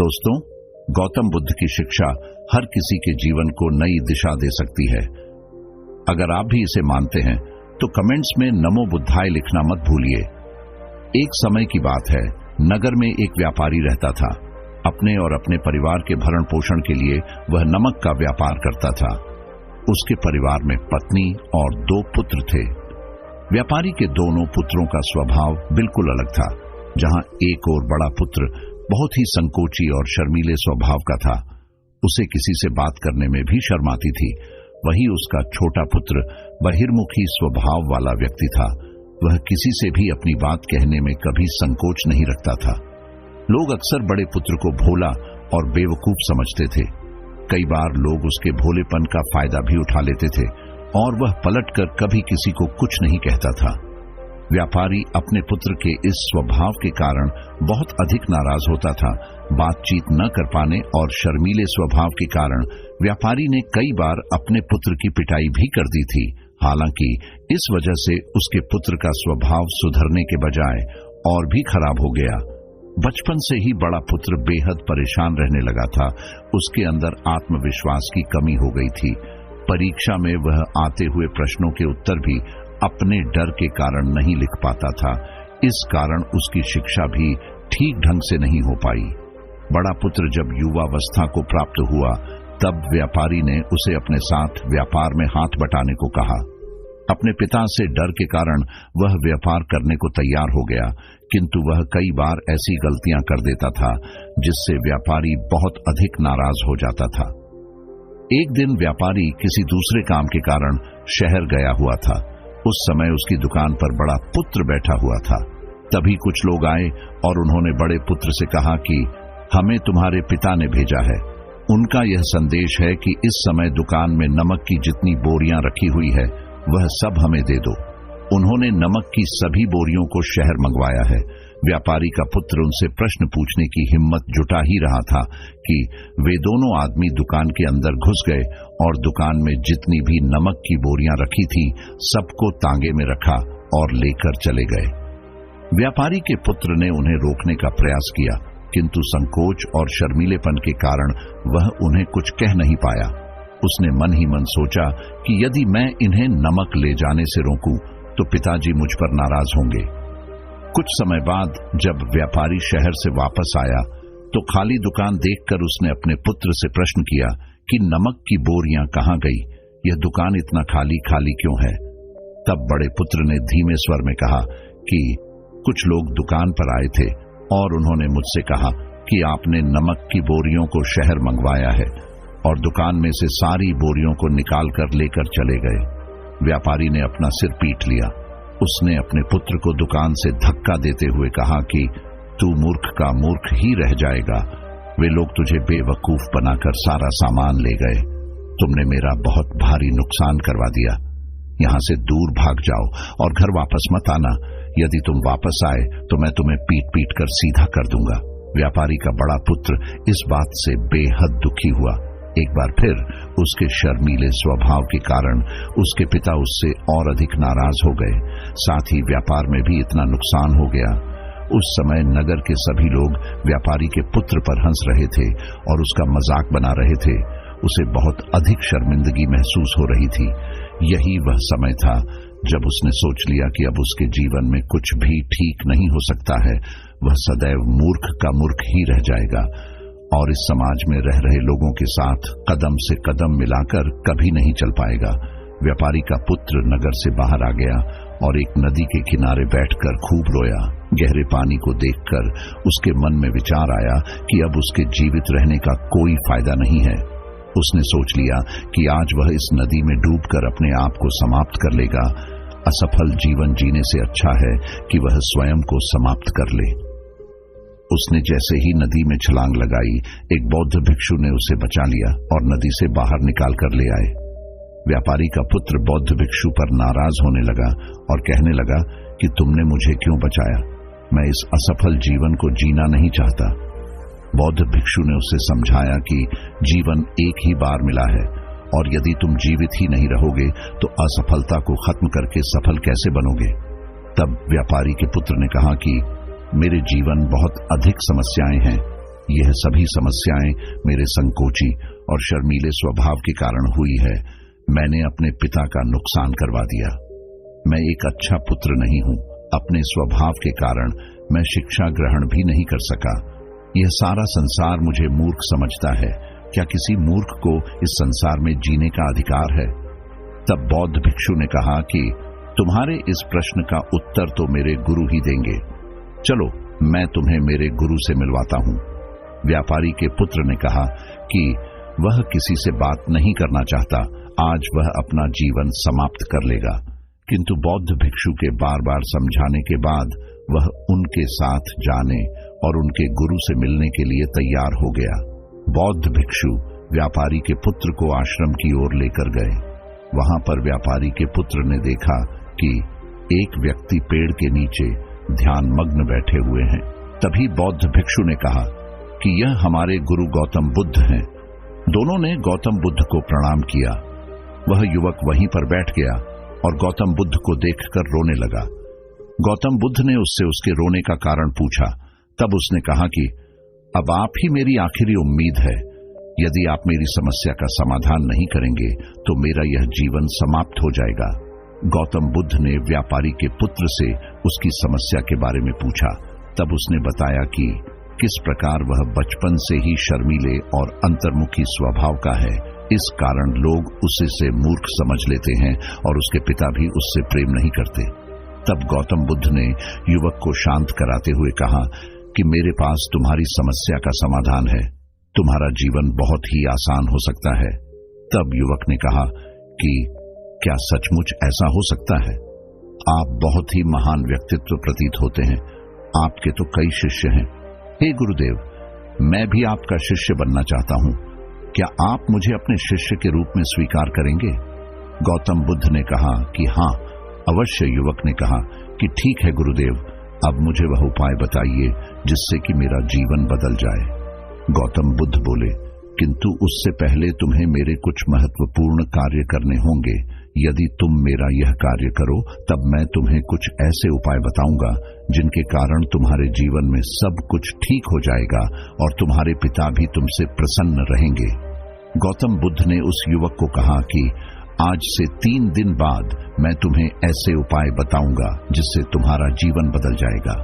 दोस्तों, गौतम बुद्ध की शिक्षा हर किसी के जीवन को नई दिशा दे सकती है। अगर आप भी इसे मानते हैं तो कमेंट्स में नमो बुद्धाय लिखना मत भूलिए। एक समय की बात है, नगर में एक व्यापारी रहता था। अपने और अपने परिवार के भरण पोषण के लिए वह नमक का व्यापार करता था। उसके परिवार में पत्नी और 2 पुत्र थे। व्यापारी के दोनों पुत्रों का स्वभाव बिल्कुल अलग था। जहां एक और बड़ा पुत्र बहुत ही संकोची और शर्मीले स्वभाव का था, उसे किसी से बात करने में भी शर्माती थी, वहीं उसका छोटा पुत्र बहिर्मुखी स्वभाव वाला व्यक्ति था। वह किसी से भी अपनी बात कहने में कभी संकोच नहीं रखता था। लोग अक्सर बड़े पुत्र को भोला और बेवकूफ समझते थे। कई बार लोग उसके भोलेपन का फायदा भी उठा लेते थे और वह पलटकर कभी किसी को कुछ नहीं कहता था। व्यापारी अपने पुत्र के इस स्वभाव के कारण बहुत अधिक नाराज होता था। बातचीत न कर पाने और शर्मीले स्वभाव के कारण व्यापारी ने कई बार अपने पुत्र की पिटाई भी कर दी थी। हालांकि इस वजह से उसके पुत्र का स्वभाव सुधरने के बजाय और भी खराब हो गया। बचपन से ही बड़ा पुत्र बेहद परेशान रहने लगा था। उसके अंदर आत्मविश्वास की कमी हो गई थी। परीक्षा में वह आते हुए प्रश्नों के उत्तर भी अपने डर के कारण नहीं लिख पाता था। इस कारण उसकी शिक्षा भी ठीक ढंग से नहीं हो पाई। बड़ा पुत्र जब युवावस्था को प्राप्त हुआ, तब व्यापारी ने उसे अपने साथ व्यापार में हाथ बटाने को कहा। अपने पिता से डर के कारण वह व्यापार करने को तैयार हो गया, किंतु वह कई बार ऐसी गलतियां कर देता था जिससे व्यापारी बहुत अधिक नाराज हो जाता था। एक दिन व्यापारी किसी दूसरे काम के कारण शहर गया हुआ था। उस समय उसकी दुकान पर बड़ा पुत्र बैठा हुआ था। तभी कुछ लोग आए और उन्होंने बड़े पुत्र से कहा कि हमें तुम्हारे पिता ने भेजा है। उनका यह संदेश है कि इस समय दुकान में नमक की जितनी बोरियां रखी हुई है वह सब हमें दे दो। उन्होंने नमक की सभी बोरियों को शहर मंगवाया है। व्यापारी का पुत्र उनसे प्रश्न पूछने की हिम्मत जुटा ही रहा था कि वे दोनों आदमी दुकान के अंदर घुस गए और दुकान में जितनी भी नमक की बोरियां रखी थी सबको तांगे में रखा और लेकर चले गए। व्यापारी के पुत्र ने उन्हें रोकने का प्रयास किया, किंतु संकोच और शर्मीलेपन के कारण वह उन्हें कुछ कह नहीं पाया। उसने मन ही मन सोचा कि यदि मैं इन्हें नमक ले जाने से रोकूं तो पिताजी मुझ पर नाराज होंगे। कुछ समय बाद जब व्यापारी शहर से वापस आया तो खाली दुकान देखकर उसने अपने पुत्र से प्रश्न किया कि नमक की बोरियां कहां गई? यह दुकान इतना खाली खाली क्यों है? तब बड़े पुत्र ने धीमे स्वर में कहा कि कुछ लोग दुकान पर आए थे और उन्होंने मुझसे कहा कि आपने नमक की बोरियों को शहर मंगवाया है, और दुकान में से सारी बोरियों को निकालकर लेकर चले गए। व्यापारी ने अपना सिर पीट लिया। उसने अपने पुत्र को दुकान से धक्का देते हुए कहा कि तू मूर्ख का मूर्ख ही रह जाएगा। वे लोग तुझे बेवकूफ बनाकर सारा सामान ले गए। तुमने मेरा बहुत भारी नुकसान करवा दिया। यहां से दूर भाग जाओ और घर वापस मत आना। यदि तुम वापस आए तो मैं तुम्हें पीट पीट कर सीधा कर दूंगा। व्यापारी का बड़ा पुत्र इस बात से बेहद दुखी हुआ। एक बार फिर उसके शर्मीले स्वभाव के कारण उसके पिता उससे और अधिक नाराज हो गए। साथ ही व्यापार में भी इतना नुकसान हो गया। उस समय नगर के सभी लोग व्यापारी के पुत्र पर हंस रहे थे और उसका मजाक बना रहे थे। उसे बहुत अधिक शर्मिंदगी महसूस हो रही थी। यही वह समय था जब उसने सोच लिया कि अब उसके जीवन में कुछ भी ठीक नहीं हो सकता है। वह सदैव मूर्ख का मूर्ख ही रह जाएगा और इस समाज में रह रहे लोगों के साथ कदम से कदम मिलाकर कभी नहीं चल पाएगा। व्यापारी का पुत्र नगर से बाहर आ गया और एक नदी के किनारे बैठकर खूब रोया। गहरे पानी को देखकर उसके मन में विचार आया कि अब उसके जीवित रहने का कोई फायदा नहीं है। उसने सोच लिया कि आज वह इस नदी में डूबकर अपने आप को समाप्त कर लेगा। असफल जीवन जीने से अच्छा है कि वह स्वयं को समाप्त कर ले। उसने जैसे ही नदी में छलांग लगाई, एक बौद्ध भिक्षु ने उसे बचा लिया और नदी से बाहर निकाल कर ले आए। व्यापारी का पुत्र बौद्ध भिक्षु पर नाराज होने लगा और कहने लगा कि तुमने मुझे क्यों बचाया? मैं इस असफल जीवन को जीना नहीं चाहता। बौद्ध भिक्षु ने उसे समझाया कि जीवन एक ही बार मिला है और यदि तुम जीवित ही नहीं रहोगे तो असफलता को खत्म करके सफल कैसे बनोगे? तब व्यापारी के पुत्र ने कहा कि मेरे जीवन बहुत अधिक समस्याएं हैं। यह सभी समस्याएं मेरे संकोची और शर्मीले स्वभाव के कारण हुई है। मैंने अपने पिता का नुकसान करवा दिया। मैं एक अच्छा पुत्र नहीं हूं। अपने स्वभाव के कारण मैं शिक्षा ग्रहण भी नहीं कर सका। यह सारा संसार मुझे मूर्ख समझता है। क्या किसी मूर्ख को इस संसार में जीने का अधिकार है? तब बौद्ध भिक्षु ने कहा कि तुम्हारे इस प्रश्न का उत्तर तो मेरे गुरु ही देंगे। चलो, मैं तुम्हें मेरे गुरु से मिलवाता हूं। व्यापारी के पुत्र ने कहा कि वह किसी से बात नहीं करना चाहता। आज वह अपना जीवन समाप्त कर लेगा। किंतु बौद्ध भिक्षु के बार बार समझाने के बाद वह उनके साथ जाने और उनके गुरु से मिलने के लिए तैयार हो गया। बौद्ध भिक्षु व्यापारी के पुत्र को आश्रम की ओर लेकर गए। वहां पर व्यापारी के पुत्र ने देखा कि एक व्यक्ति पेड़ के नीचे ध्यान मग्न बैठे हुए हैं। तभी बौद्ध भिक्षु ने कहा कि यह हमारे गुरु गौतम बुद्ध हैं। दोनों ने गौतम बुद्ध को प्रणाम किया। वह युवक वहीं पर बैठ गया और गौतम बुद्ध को देखकर रोने लगा। गौतम बुद्ध ने उससे उसके रोने का कारण पूछा। तब उसने कहा कि अब आप ही मेरी आखिरी उम्मीद है। यदि आप मेरी समस्या का समाधान नहीं करेंगे तो मेरा यह जीवन समाप्त हो जाएगा। गौतम बुद्ध ने व्यापारी के पुत्र से उसकी समस्या के बारे में पूछा। तब उसने बताया कि किस प्रकार वह बचपन से ही शर्मीले और अंतर्मुखी स्वभाव का है। इस कारण लोग उसे मूर्ख समझ लेते हैं और उसके पिता भी उससे प्रेम नहीं करते। तब गौतम बुद्ध ने युवक को शांत कराते हुए कहा कि मेरे पास तुम्हारी समस्या का समाधान है। तुम्हारा जीवन बहुत ही आसान हो सकता है। तब युवक ने कहा कि क्या सचमुच ऐसा हो सकता है? आप बहुत ही महान व्यक्तित्व प्रतीत होते हैं। आपके तो कई शिष्य हैं। हे गुरुदेव, मैं भी आपका शिष्य बनना चाहता हूं। क्या आप मुझे अपने शिष्य के रूप में स्वीकार करेंगे? गौतम बुद्ध ने कहा कि हाँ, अवश्य। युवक ने कहा कि ठीक है गुरुदेव, अब मुझे वह उपाय बताइए जिससे कि मेरा जीवन बदल जाए। गौतम बुद्ध बोले, किंतु उससे पहले तुम्हें मेरे कुछ महत्वपूर्ण कार्य करने होंगे। यदि तुम मेरा यह कार्य करो तब मैं तुम्हें कुछ ऐसे उपाय बताऊंगा जिनके कारण तुम्हारे जीवन में सब कुछ ठीक हो जाएगा और तुम्हारे पिता भी तुमसे प्रसन्न रहेंगे। गौतम बुद्ध ने उस युवक को कहा कि आज से 3 दिन बाद मैं तुम्हें ऐसे उपाय बताऊंगा जिससे तुम्हारा जीवन बदल जाएगा।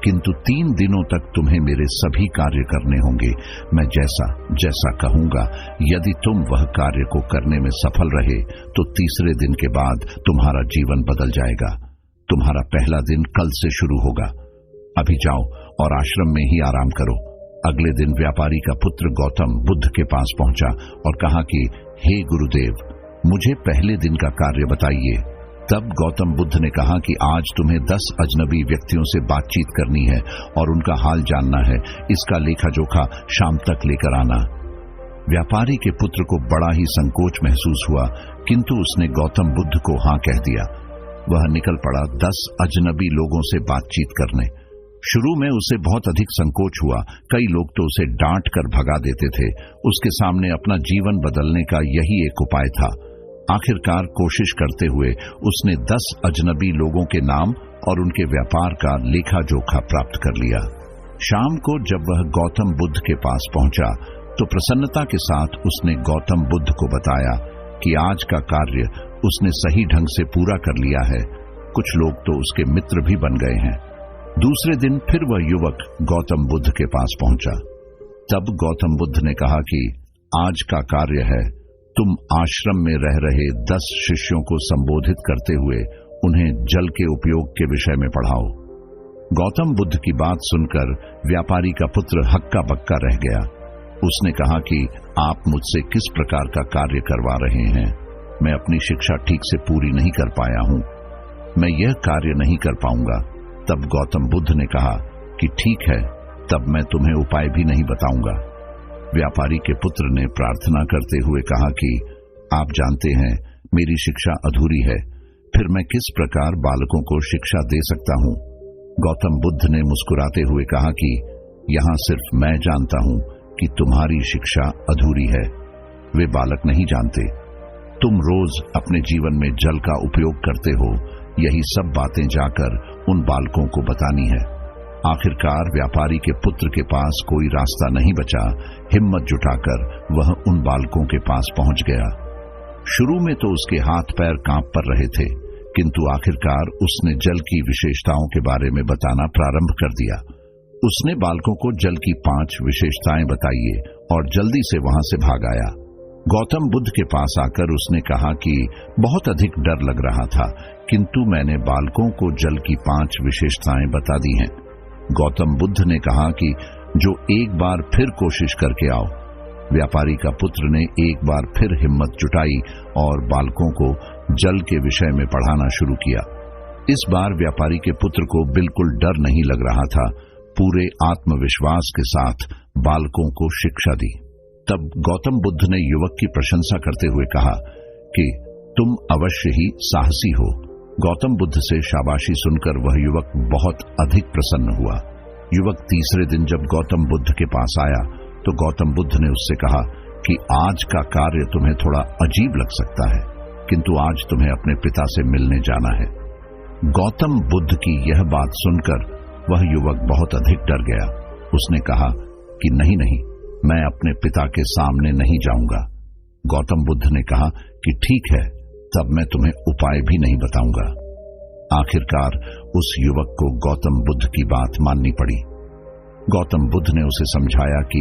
किंतु 3 दिनों तक तुम्हें मेरे सभी कार्य करने होंगे। मैं जैसा जैसा कहूंगा, यदि तुम वह कार्य को करने में सफल रहे तो तीसरे दिन के बाद तुम्हारा जीवन बदल जाएगा। तुम्हारा पहला दिन कल से शुरू होगा। अभी जाओ और आश्रम में ही आराम करो। अगले दिन व्यापारी का पुत्र गौतम बुद्ध के पास पहुंचा और कहा कि हे गुरुदेव, मुझे पहले दिन का कार्य बताइए। तब गौतम बुद्ध ने कहा कि आज तुम्हें 10 अजनबी व्यक्तियों से बातचीत करनी है और उनका हाल जानना है। इसका लेखा जोखा शाम तक लेकर आना। व्यापारी के पुत्र को बड़ा ही संकोच महसूस हुआ, किंतु उसने गौतम बुद्ध को हाँ कह दिया। वह निकल पड़ा 10 अजनबी लोगों से बातचीत करने। शुरू में उसे बहुत अधिक संकोच हुआ। कई लोग तो उसे डांट कर भगा देते थे। उसके सामने अपना जीवन बदलने का यही एक उपाय था। आखिरकार कोशिश करते हुए उसने 10 अजनबी लोगों के नाम और उनके व्यापार का लेखा जोखा प्राप्त कर लिया। शाम को जब वह गौतम बुद्ध के पास पहुंचा तो प्रसन्नता के साथ उसने गौतम बुद्ध को बताया कि आज का कार्य उसने सही ढंग से पूरा कर लिया है। कुछ लोग तो उसके मित्र भी बन गए हैं। दूसरे दिन फिर वह युवक गौतम बुद्ध के पास पहुंचा। तब गौतम बुद्ध ने कहा कि आज का कार्य है, तुम आश्रम में रह रहे 10 शिष्यों को संबोधित करते हुए उन्हें जल के उपयोग के विषय में पढ़ाओ। गौतम बुद्ध की बात सुनकर व्यापारी का पुत्र हक्का बक्का रह गया। उसने कहा कि आप मुझसे किस प्रकार का कार्य करवा रहे हैं? मैं अपनी शिक्षा ठीक से पूरी नहीं कर पाया हूं। मैं यह कार्य नहीं कर पाऊंगा। तब गौतम बुद्ध ने कहा कि ठीक है, तब मैं तुम्हें उपाय भी नहीं बताऊंगा। व्यापारी के पुत्र ने प्रार्थना करते हुए कहा कि आप जानते हैं मेरी शिक्षा अधूरी है, फिर मैं किस प्रकार बालकों को शिक्षा दे सकता हूं? गौतम बुद्ध ने मुस्कुराते हुए कहा कि यहां सिर्फ मैं जानता हूं कि तुम्हारी शिक्षा अधूरी है, वे बालक नहीं जानते। तुम रोज अपने जीवन में जल का उपयोग करते हो, यही सब बातें जाकर उन बालकों को बतानी है। आखिरकार व्यापारी के पुत्र के पास कोई रास्ता नहीं बचा। हिम्मत जुटाकर वह उन बालकों के पास पहुंच गया। शुरू में तो उसके हाथ पैर कांप पर रहे थे, किंतु आखिरकार उसने जल की विशेषताओं के बारे में बताना प्रारंभ कर दिया। उसने बालकों को जल की 5 विशेषताएं बताई और जल्दी से वहां से भाग आया। गौतम बुद्ध के पास आकर उसने कहा कि बहुत अधिक डर लग रहा था, किंतु मैंने बालकों को जल की 5 विशेषताएं बता दी हैं। गौतम बुद्ध ने कहा कि जो एक बार फिर कोशिश करके आओ। व्यापारी का पुत्र ने एक बार फिर हिम्मत जुटाई और बालकों को जल के विषय में पढ़ाना शुरू किया। इस बार व्यापारी के पुत्र को बिल्कुल डर नहीं लग रहा था। पूरे आत्मविश्वास के साथ बालकों को शिक्षा दी। तब गौतम बुद्ध ने युवक की प्रशंसा करते हुए कहा कि तुम अवश्य ही साहसी हो। गौतम बुद्ध से शाबाशी सुनकर वह युवक बहुत अधिक प्रसन्न हुआ। युवक तीसरे दिन जब गौतम बुद्ध के पास आया तो गौतम बुद्ध ने उससे कहा कि आज का कार्य तुम्हें थोड़ा अजीब लग सकता है, किंतु आज तुम्हें अपने पिता से मिलने जाना है। गौतम बुद्ध की यह बात सुनकर वह युवक बहुत अधिक डर गया। उसने कहा कि नहीं, मैं अपने पिता के सामने नहीं जाऊंगा। गौतम बुद्ध ने कहा कि ठीक है, तब मैं तुम्हें उपाय भी नहीं बताऊंगा। आखिरकार उस युवक को गौतम बुद्ध की बात माननी पड़ी। गौतम बुद्ध ने उसे समझाया कि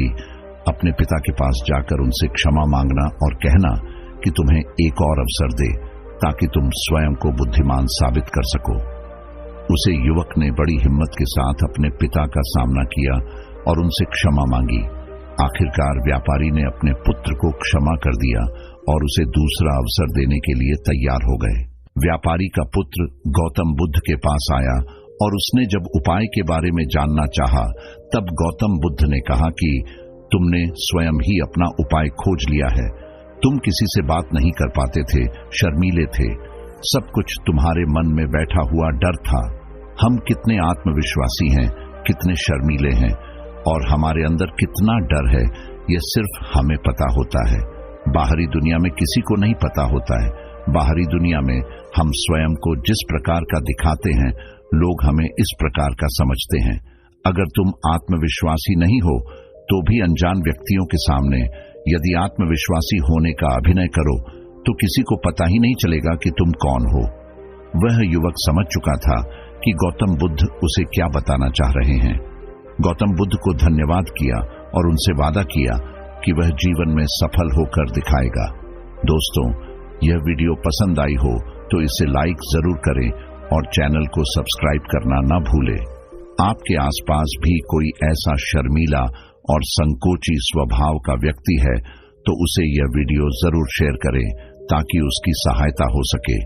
अपने पिता के पास जाकर उनसे क्षमा मांगना और कहना कि तुम्हें एक और अवसर दे ताकि तुम स्वयं को बुद्धिमान साबित कर सको। उसे युवक ने बड़ी हिम्मत के साथ अपने पिता का सामना किया और उनसे क्षमा मांगी। आखिरकार व्यापारी ने अपने पुत्र को क्षमा कर दिया और उसे दूसरा अवसर देने के लिए तैयार हो गए। व्यापारी का पुत्र गौतम बुद्ध के पास आया और उसने जब उपाय के बारे में जानना चाहा, तब गौतम बुद्ध ने कहा कि तुमने स्वयं ही अपना उपाय खोज लिया है। तुम किसी से बात नहीं कर पाते थे, शर्मीले थे। सब कुछ तुम्हारे मन में बैठा हुआ डर था। हम कितने आत्मविश्वासी हैं, कितने शर्मीले हैं और हमारे अंदर कितना डर है, यह सिर्फ हमें पता होता है। बाहरी दुनिया में किसी को नहीं पता होता है। बाहरी दुनिया में हम स्वयं को जिस प्रकार का दिखाते हैं, लोग हमें इस प्रकार का समझते हैं। अगर तुम आत्मविश्वासी नहीं हो तो भी अनजान व्यक्तियों के सामने यदि आत्मविश्वासी होने का अभिनय करो तो किसी को पता ही नहीं चलेगा कि तुम कौन हो। वह युवक समझ चुका था कि गौतम बुद्ध उसे क्या बताना चाह रहे हैं। गौतम बुद्ध को धन्यवाद किया और उनसे वादा किया कि वह जीवन में सफल होकर दिखाएगा। दोस्तों, यह वीडियो पसंद आई हो तो इसे लाइक जरूर करें और चैनल को सब्सक्राइब करना न भूलें। आपके आसपास भी कोई ऐसा शर्मीला और संकोची स्वभाव का व्यक्ति है तो उसे यह वीडियो जरूर शेयर करें ताकि उसकी सहायता हो सके।